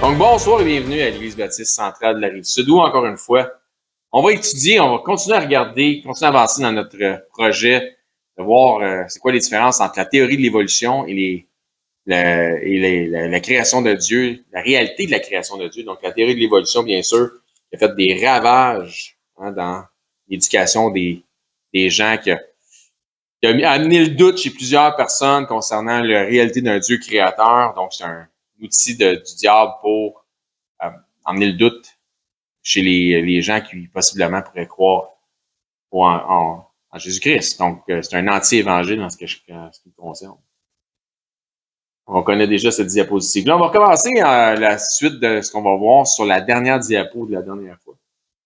Donc, bonsoir et bienvenue à l'Église baptiste centrale de la Rive-Sud, où, encore une fois, on va étudier, on va continuer à regarder, continuer à avancer dans notre projet, de voir c'est quoi les différences entre la théorie de l'évolution et la création de Dieu, la réalité de la création de Dieu. Donc, la théorie de l'évolution, bien sûr, qui a fait des ravages dans l'éducation des gens, qui a amené le doute chez plusieurs personnes concernant la réalité d'un Dieu créateur. Donc, c'est un outil du diable pour emmener le doute chez les gens qui possiblement pourraient croire en Jésus-Christ. Donc, c'est un anti-évangile en ce qui me concerne. On connaît déjà cette diapositive-là. On va recommencer la suite de ce qu'on va voir sur la dernière diapo de la dernière fois.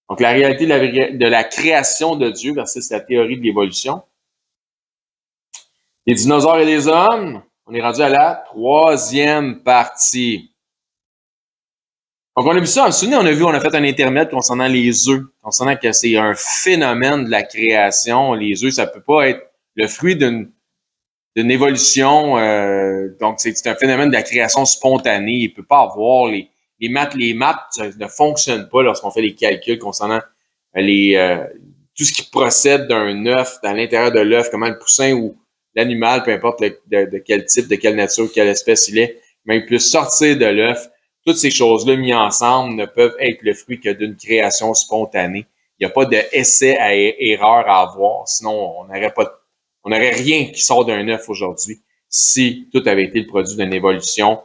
Donc, la réalité de la création de Dieu versus la théorie de l'évolution. Les dinosaures et les hommes, on est rendu à la troisième partie. Donc, on a vu ça, on a fait un intermède concernant les œufs, concernant que c'est un phénomène de la création. Les œufs, ça peut pas être le fruit d'une évolution. Donc, c'est un phénomène de la création spontanée. Il peut pas avoir les maths ne fonctionnent pas lorsqu'on fait les calculs concernant tout ce qui procède d'un œuf, dans l'intérieur de l'œuf, comment le poussin ou l'animal, peu importe de quel type, de quelle nature, quelle espèce il est, mais il peut sortir de l'œuf. Toutes ces choses-là mises ensemble ne peuvent être le fruit que d'une création spontanée. Il n'y a pas d'essai à erreur à avoir, sinon on n'aurait rien qui sort d'un œuf aujourd'hui si tout avait été le produit d'une évolution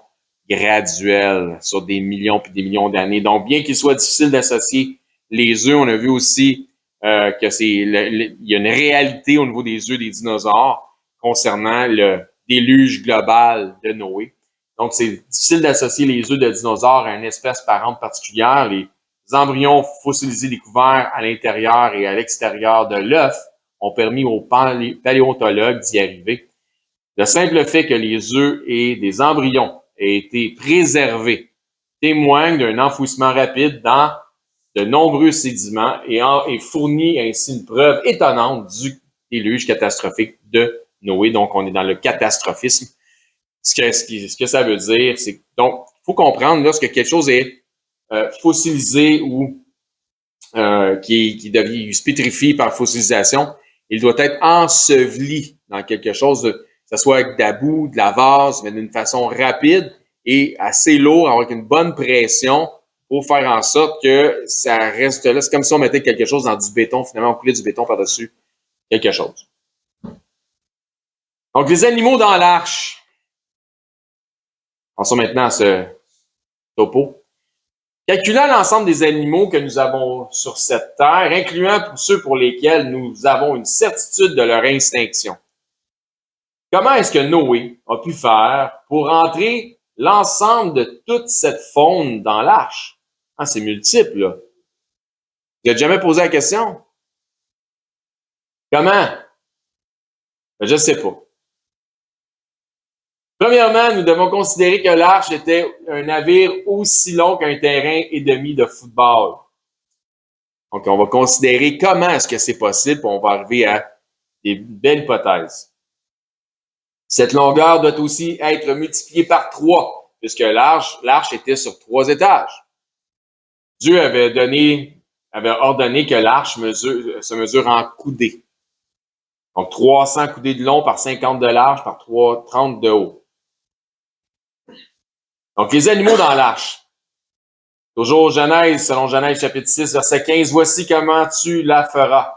graduelle sur des millions puis des millions d'années. Donc, bien qu'il soit difficile d'associer les œufs, on a vu aussi que il y a une réalité au niveau des œufs des dinosaures concernant le déluge global de Noé. Donc, c'est difficile d'associer les œufs de dinosaures à une espèce parente particulière. Les embryons fossilisés découverts à l'intérieur et à l'extérieur de l'œuf ont permis aux paléontologues d'y arriver. Le simple fait que les œufs et des embryons aient été préservés témoigne d'un enfouissement rapide dans de nombreux sédiments et fournit ainsi une preuve étonnante du déluge catastrophique de Noé. Donc, on est dans le catastrophisme. Ce que ça veut dire, c'est donc, il faut comprendre lorsque quelque chose est fossilisé ou qui se pétrifie par fossilisation, il doit être enseveli dans quelque chose, que ce soit avec de la boue, de la vase, mais d'une façon rapide et assez lourd, avec une bonne pression pour faire en sorte que ça reste là. C'est comme si on mettait quelque chose dans du béton, finalement, on coulait du béton par-dessus quelque chose. Donc, les animaux dans l'arche. Passons maintenant à ce topo. Calculant l'ensemble des animaux que nous avons sur cette terre, incluant pour ceux pour lesquels nous avons une certitude de leur extinction. Comment est-ce que Noé a pu faire pour entrer l'ensemble de toute cette faune dans l'arche? Ah, c'est multiple, là. Tu n'as jamais posé la question? Comment? Je ne sais pas. Premièrement, nous devons considérer que l'arche était un navire aussi long qu'un terrain et demi de football. Donc, on va considérer comment est-ce que c'est possible, puis on va arriver à des belles hypothèses. Cette longueur doit aussi être multipliée par 3, puisque l'arche était sur 3 étages. Dieu avait ordonné que l'arche se mesure en coudées. Donc, 300 coudées de long par 50 de large par 30 de haut. Donc, les animaux dans l'arche. Toujours Genèse, selon Genèse chapitre 6, verset 15, voici comment tu la feras.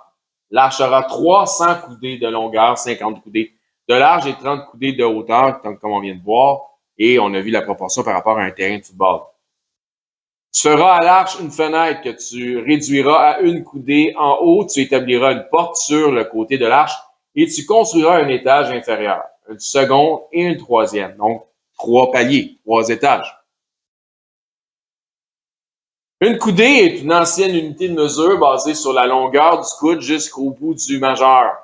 L'arche aura 300 coudées de longueur, 50 coudées de large et 30 coudées de hauteur, comme on vient de voir. Et on a vu la proportion par rapport à un terrain de football. Tu feras à l'arche une fenêtre que tu réduiras à 1 coudée en haut. Tu établiras une porte sur le côté de l'arche et tu construiras un étage inférieur, un second et un troisième. Donc, 3 paliers, 3 étages. Une coudée est une ancienne unité de mesure basée sur la longueur du coude jusqu'au bout du majeur.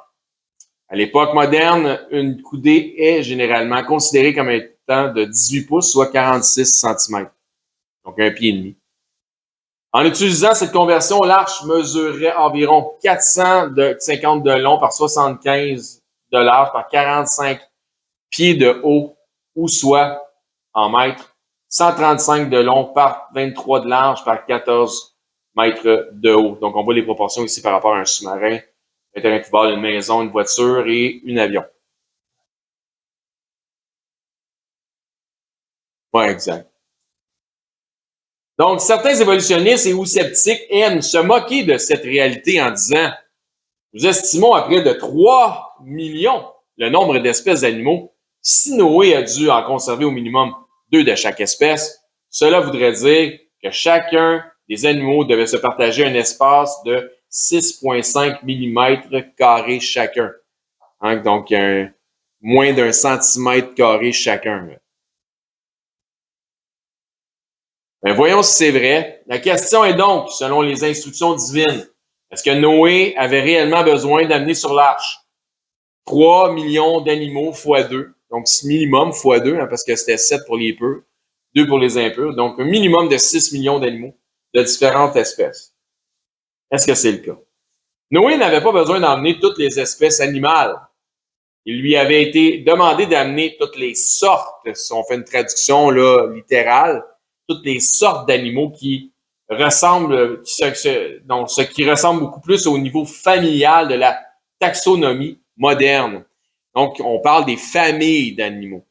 À l'époque moderne, une coudée est généralement considérée comme étant de 18 pouces, soit 46 cm. Donc, 1,5 pied. En utilisant cette conversion, l'arche mesurerait environ 450 de long par 75 de large par 45 pieds de haut, ou soit en mètres 135 de long par 23 de large par 14 mètres de haut. Donc, on voit les proportions ici par rapport à un sous-marin, un terrain de bord, une maison, une voiture et un avion. Ouais, exact. Donc, certains évolutionnistes et ou sceptiques aiment se moquer de cette réalité en disant « Nous estimons à près de 3 millions le nombre d'espèces d'animaux. Si Noé a dû en conserver au minimum 2 de chaque espèce, cela voudrait dire que chacun des animaux devait se partager un espace de 6,5 mm² chacun. » Hein, donc, moins d'1 cm² chacun. Ben, voyons si c'est vrai. La question est donc, selon les instructions divines, est-ce que Noé avait réellement besoin d'amener sur l'arche 3 millions d'animaux fois 2, donc minimum fois 2, hein, parce que c'était 7 pour les purs, 2 pour les impurs, donc un minimum de 6 millions d'animaux de différentes espèces. Est-ce que c'est le cas? Noé n'avait pas besoin d'emmener toutes les espèces animales. Il lui avait été demandé d'amener toutes les sortes, si on fait une traduction là, littérale, toutes les sortes d'animaux qui ressemblent, ce qui ressemble beaucoup plus au niveau familial de la taxonomie moderne. Donc, on parle des familles d'animaux.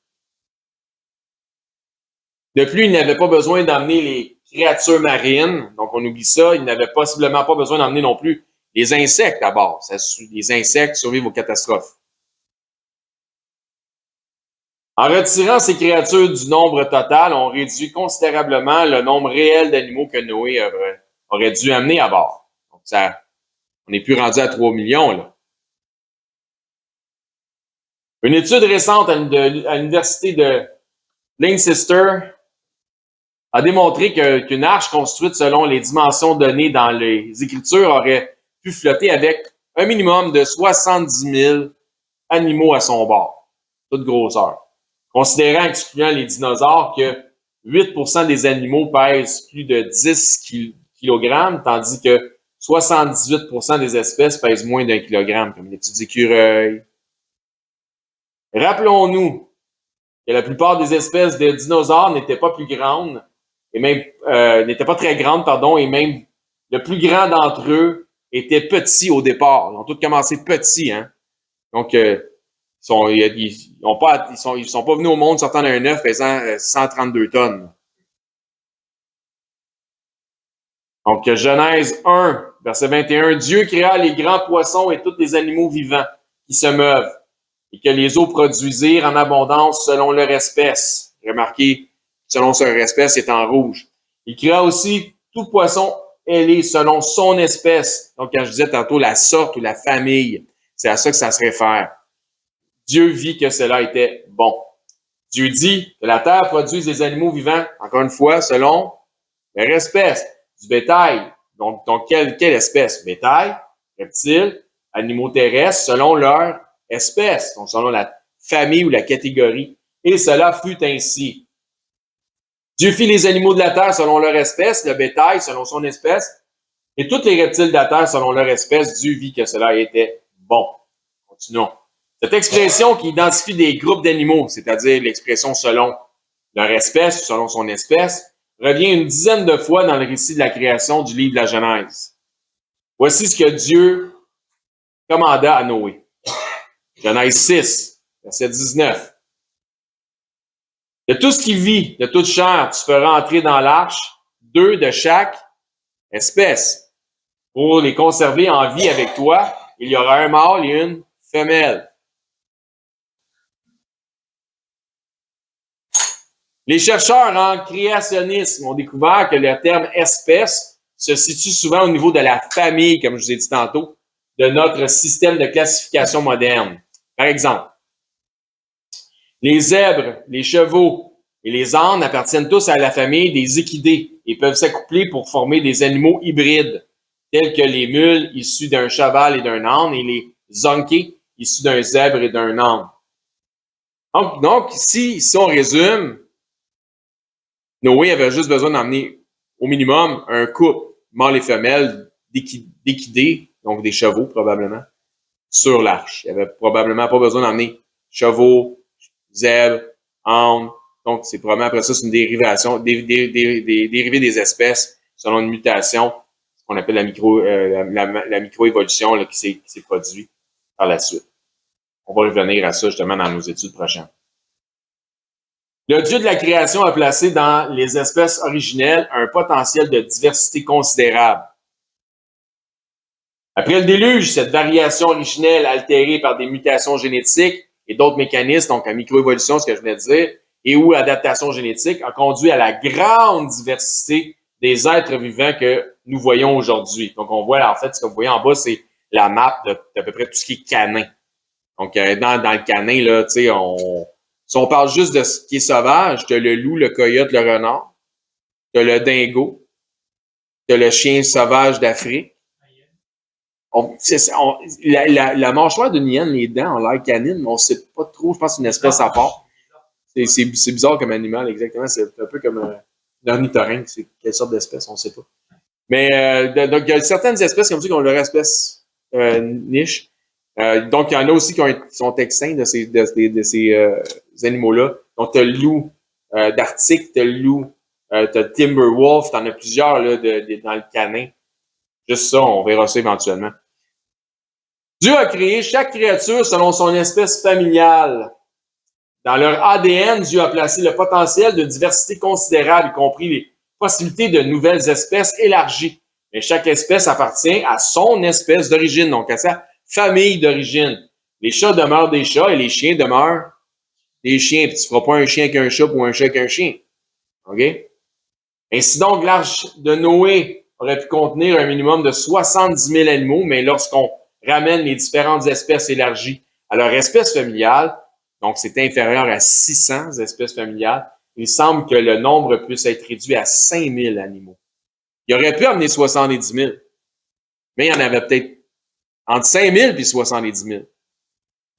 De plus, il n'avait pas besoin d'emmener les créatures marines, donc on oublie ça. Il n'avait possiblement pas besoin d'emmener non plus les insectes à bord. Les insectes survivent aux catastrophes. En retirant ces créatures du nombre total, on réduit considérablement le nombre réel d'animaux que Noé aurait dû amener à bord. Donc, on n'est plus rendu à 3 millions, là. Une étude récente à l'université de Leicester a démontré qu'une arche construite selon les dimensions données dans les Écritures aurait pu flotter avec un minimum de 70 000 animaux à son bord, toute grosseur. Considérant, excluant les dinosaures, que 8% des animaux pèsent plus de 10 kg, tandis que 78% des espèces pèsent moins d'1 kg, comme les petits écureuils. Rappelons-nous que la plupart des espèces de dinosaures n'étaient pas plus grandes, et même n'étaient pas très grandes, pardon, et même le plus grand d'entre eux était petit au départ. Ils ont tous commencé petits, hein. Donc, ils sont pas venus au monde sortant d'un œuf pesant 132 tonnes. Donc, Genèse 1, verset 21, Dieu créa les grands poissons et tous les animaux vivants qui se meuvent, et que les eaux produisirent en abondance selon leur espèce. Remarquez, selon leur espèce, c'est en rouge. Il créa aussi tout poisson ailé selon son espèce. Donc, quand je disais tantôt la sorte ou la famille, c'est à ça que ça se réfère. Dieu vit que cela était bon. Dieu dit que la terre produise des animaux vivants, encore une fois, selon leur espèce. Du bétail. Donc quelle espèce? Bétail, reptiles, animaux terrestres, selon leur espèce, donc selon la famille ou la catégorie. Et cela fut ainsi. Dieu fit les animaux de la terre selon leur espèce, le bétail selon son espèce, et tous les reptiles de la terre selon leur espèce. Dieu vit que cela était bon. Continuons. Cette expression qui identifie des groupes d'animaux, c'est-à-dire l'expression selon leur espèce ou selon son espèce, revient une dizaine de fois dans le récit de la création du livre de la Genèse. Voici ce que Dieu commanda à Noé. Genèse 6, verset 19. De tout ce qui vit, de toute chair, tu feras entrer dans l'arche 2 de chaque espèce. Pour les conserver en vie avec toi, il y aura un mâle et une femelle. Les chercheurs en créationnisme ont découvert que le terme espèce se situe souvent au niveau de la famille, comme je vous ai dit tantôt, de notre système de classification moderne. Par exemple, les zèbres, les chevaux et les ânes appartiennent tous à la famille des équidés et peuvent s'accoupler pour former des animaux hybrides, tels que les mules issus d'un cheval et d'un âne et les zonquets issus d'un zèbre et d'un âne. Donc si on résume, Noé avait juste besoin d'emmener au minimum un couple, mâle et femelle, d'équidés, donc des chevaux probablement, sur l'arche. Il n'y avait probablement pas besoin d'emmener chevaux, zèbres, ânes, Donc, c'est probablement après ça, c'est une dérivation, dérivée des espèces selon une mutation, ce qu'on appelle la microévolution là, qui s'est produite par la suite. On va revenir à ça justement dans nos études prochaines. Le Dieu de la création a placé dans les espèces originelles un potentiel de diversité considérable. Après le déluge, cette variation originelle altérée par des mutations génétiques et d'autres mécanismes, donc la microévolution, ce que je venais de dire, et ou adaptation génétique, a conduit à la grande diversité des êtres vivants que nous voyons aujourd'hui. Donc, on voit, en fait, ce que vous voyez en bas, c'est la map d'à peu près tout ce qui est canin. Donc, dans le canin, là, tu sais, si on parle juste de ce qui est sauvage, tu as le loup, le coyote, le renard, tu as le dingo, tu as le chien sauvage d'Afrique. La mâchoire d'une hyène, les dents ont l'air canines, mais on ne sait pas trop, je pense que c'est une espèce à part. C'est bizarre comme animal, exactement. C'est un peu comme un ornithorynque. C'est quelle sorte d'espèce, on ne sait pas. Mais donc, il y a certaines espèces comme ça qui ont leur espèce niche. Donc, il y en a aussi qui sont extincts de ces animaux-là. Donc, tu as le loup d'Arctique, tu as le loup, tu as le Timberwolf, tu en as plusieurs là, dans le canin. Juste ça, on verra ça éventuellement. Dieu a créé chaque créature selon son espèce familiale. Dans leur ADN, Dieu a placé le potentiel de diversité considérable, y compris les possibilités de nouvelles espèces élargies. Mais chaque espèce appartient à son espèce d'origine, donc à sa famille d'origine. Les chats demeurent des chats et les chiens demeurent des chiens. Puis tu ne feras pas un chien avec un chat ou un chat avec un chien. OK? Ainsi donc, l'arche de Noé aurait pu contenir un minimum de 70 000 animaux, mais lorsqu'on ramène les différentes espèces élargies à leur espèce familiale, donc c'est inférieur à 600 espèces familiales, il semble que le nombre puisse être réduit à 5 000 animaux. Il aurait pu amener 70 000, mais il y en avait peut-être entre 5 000 et 70 000.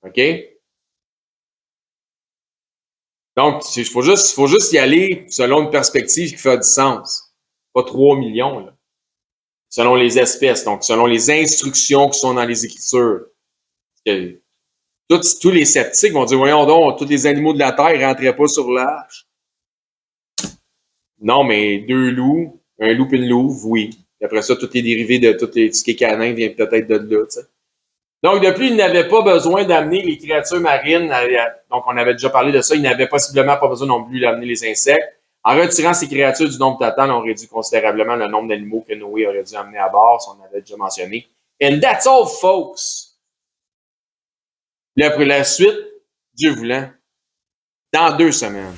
OK? Donc, il faut juste y aller selon une perspective qui fait du sens. Pas 3 millions, là. Selon les espèces, donc selon les instructions qui sont dans les Écritures. Tous les sceptiques vont dire, voyons donc, tous les animaux de la terre ne rentraient pas sur l'arche. Non, mais 2 loups, un loup et une louve, oui. Et après ça, tout est dérivé de tout ce qui est canin vient peut-être de là. T'sais. Donc, de plus, il n'avait pas besoin d'amener les créatures marines. Donc, on avait déjà parlé de ça. Il n'avait possiblement pas besoin non plus d'amener les insectes. En retirant ces créatures du nombre total, on réduit considérablement le nombre d'animaux que Noé aurait dû amener à bord, si on avait déjà mentionné. And that's all, folks! Là, pour la suite, Dieu voulant, dans 2 semaines.